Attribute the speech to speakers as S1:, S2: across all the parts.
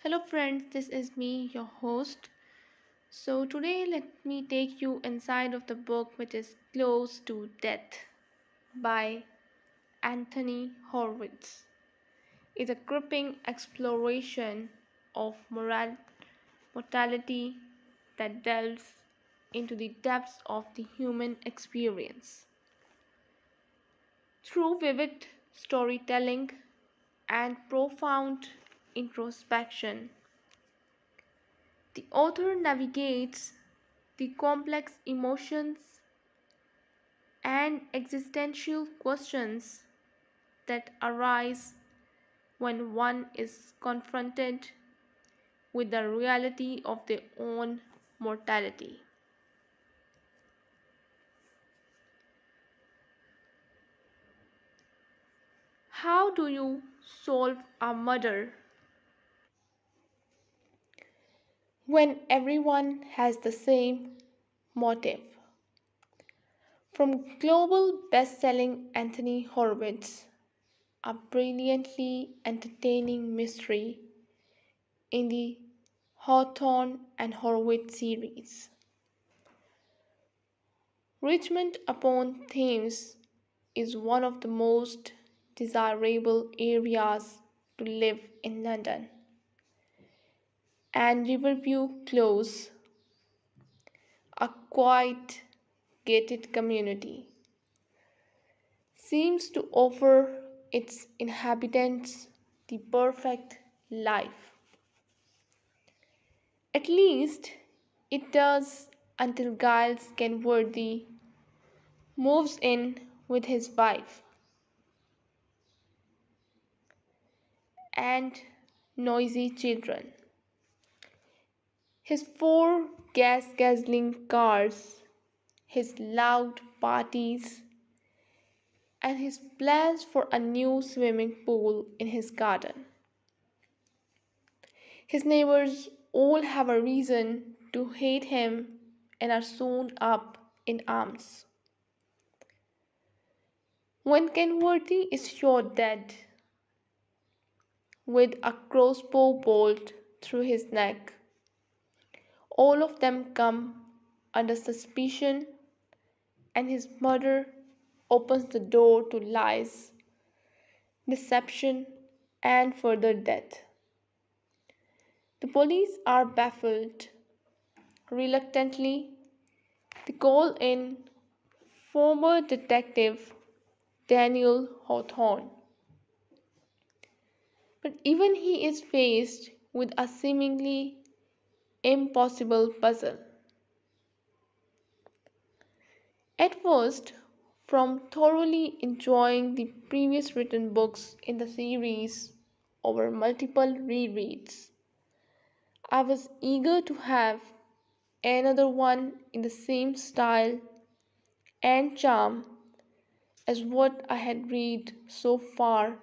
S1: Hello, friends, this is me, your host. So, today let me take you inside of the book which is Close to Death by Anthony Horowitz. It's a gripping exploration of mortality that delves into the depths of the human experience. Through vivid storytelling and profound introspection, the author navigates the complex emotions and existential questions that arise when one is confronted with the reality of their own mortality. How do you solve a murder when everyone has the same motive? From global best-selling Anthony Horowitz, a brilliantly entertaining mystery in the Hawthorne and Horowitz series. Richmond upon Thames is one of the most desirable areas to live in London, and Riverview Close, a quiet gated community, seems to offer its inhabitants the perfect life. At least it does until Giles Kenworthy moves in with his wife and noisy children. His four gas guzzling cars, his loud parties, and his plans for a new swimming pool in his garden. His neighbors all have a reason to hate him and are soon up in arms. When Kenworthy is shot dead with a crossbow bolt through his neck, all of them come under suspicion, and his murder opens the door to lies, deception, and further death. The police are baffled. Reluctantly, they call in former detective Daniel Hawthorne. But even he is faced with a seemingly impossible puzzle. At first, from thoroughly enjoying the previous written books in the series over multiple rereads, I was eager to have another one in the same style and charm as what I had read so far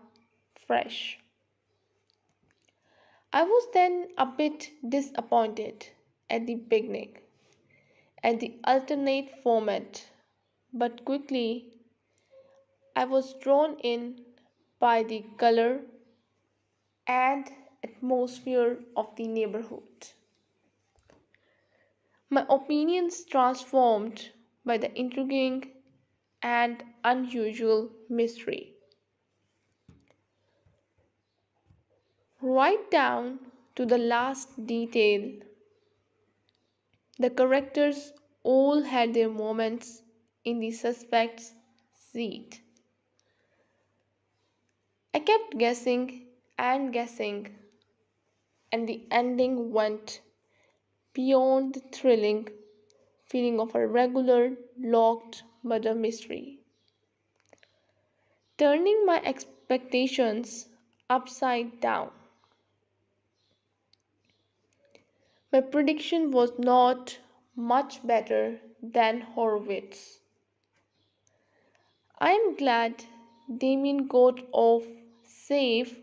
S1: fresh. I was then a bit disappointed at the beginning, at the alternate format, but quickly I was drawn in by the color and atmosphere of the neighborhood. My opinions transformed by the intriguing and unusual mystery. Right down to the last detail, the characters all had their moments in the suspect's seat. I kept guessing and guessing, and the ending went beyond the thrilling feeling of a regular locked murder mystery, turning my expectations upside down. My prediction was not much better than Horowitz. I am glad Damien got off safe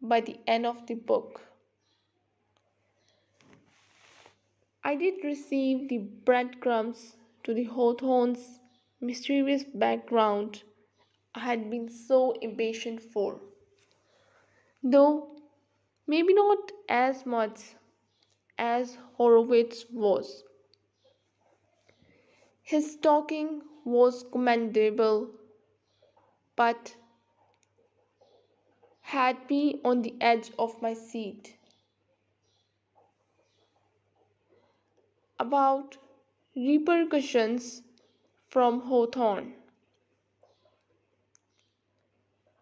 S1: by the end of the book. I did receive the breadcrumbs to the Hawthorne's mysterious background I had been so impatient for, though Maybe not as much as Horowitz was. His talking was commendable, but had me on the edge of my seat about repercussions from Hawthorne,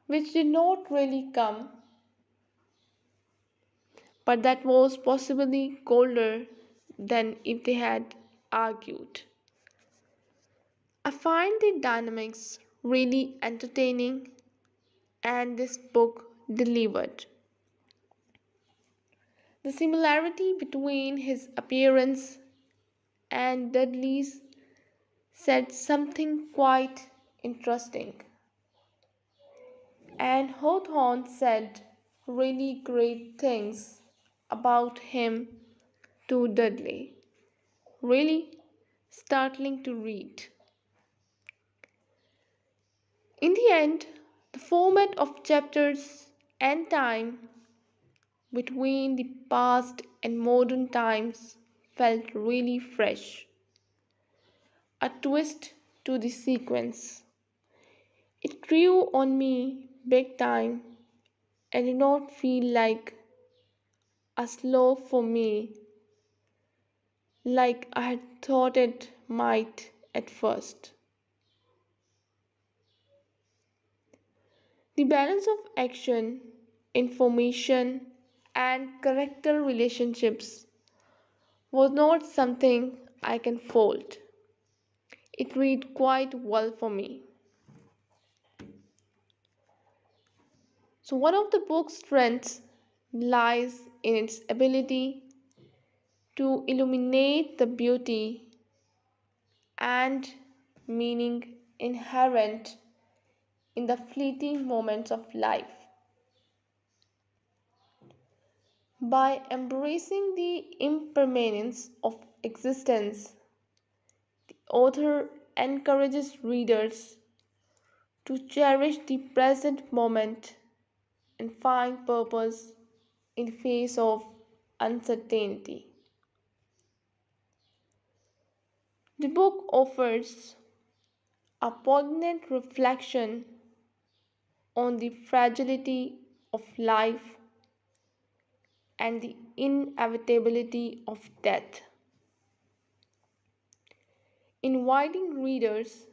S1: which did not really come, but that was possibly colder than if they had argued. I find the dynamics really entertaining, and this book delivered. The similarity between his appearance and Dudley's said something quite interesting. And Hawthorne said really great things about him to Dudley. Really startling to read. In the end, the format of chapters and time between the past and modern times felt really fresh. A twist to the sequence. It grew on me big time and did not feel like a slow for me like I had thought it might at first. The balance of action, information, and character relationships was not something I can fault. It read quite well for me. So, one of the book's strengths lies in its ability to illuminate the beauty and meaning inherent in the fleeting moments of life. By embracing the impermanence of existence, the author encourages readers to cherish the present moment and find purpose in the face of uncertainty. The book offers a poignant reflection on the fragility of life and the inevitability of death, inviting readers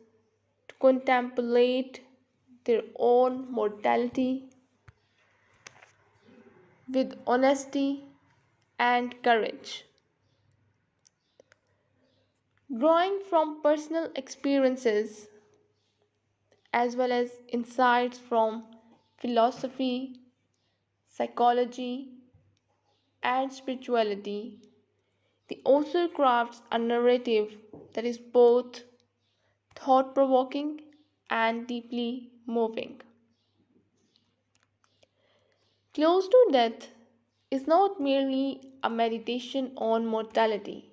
S1: to contemplate their own mortality with honesty and courage. Drawing from personal experiences as well as insights from philosophy, psychology, and spirituality, the author crafts a narrative that is both thought provoking and deeply moving. Close to Death is not merely a meditation on mortality,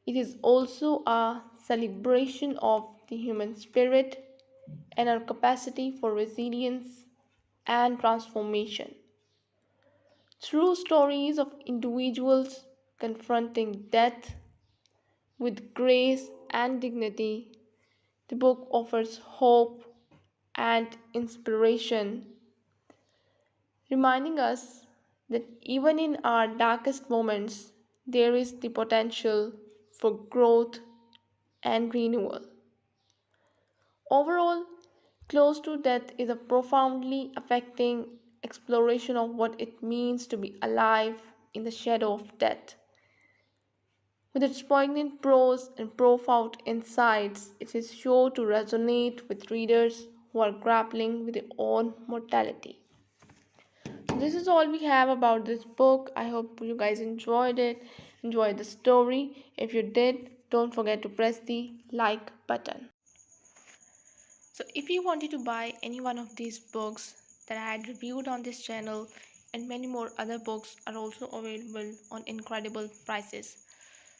S1: it is also a celebration of the human spirit and our capacity for resilience and transformation. Through stories of individuals confronting death with grace and dignity, the book offers hope and inspiration, reminding us that even in our darkest moments, there is the potential for growth and renewal. Overall, Close to Death is a profoundly affecting exploration of what it means to be alive in the shadow of death. With its poignant prose and profound insights, it is sure to resonate with readers who are grappling with their own mortality. So this is all we have about this book. I hope you guys enjoyed it, enjoyed the story. If you did, don't forget to press the like button. So if you wanted to buy any one of these books that I had reviewed on this channel, and many more other books are also available on incredible prices.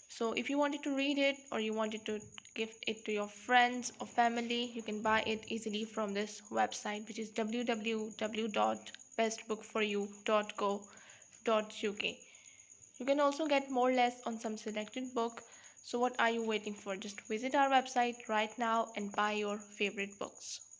S1: So if you wanted to read it or you wanted to gift it to your friends or family, you can buy it easily from this website, which is www.bestbookforyou.co. You can also get more less on some selected book. So what are you waiting for? Just visit our website right now and buy your favorite books.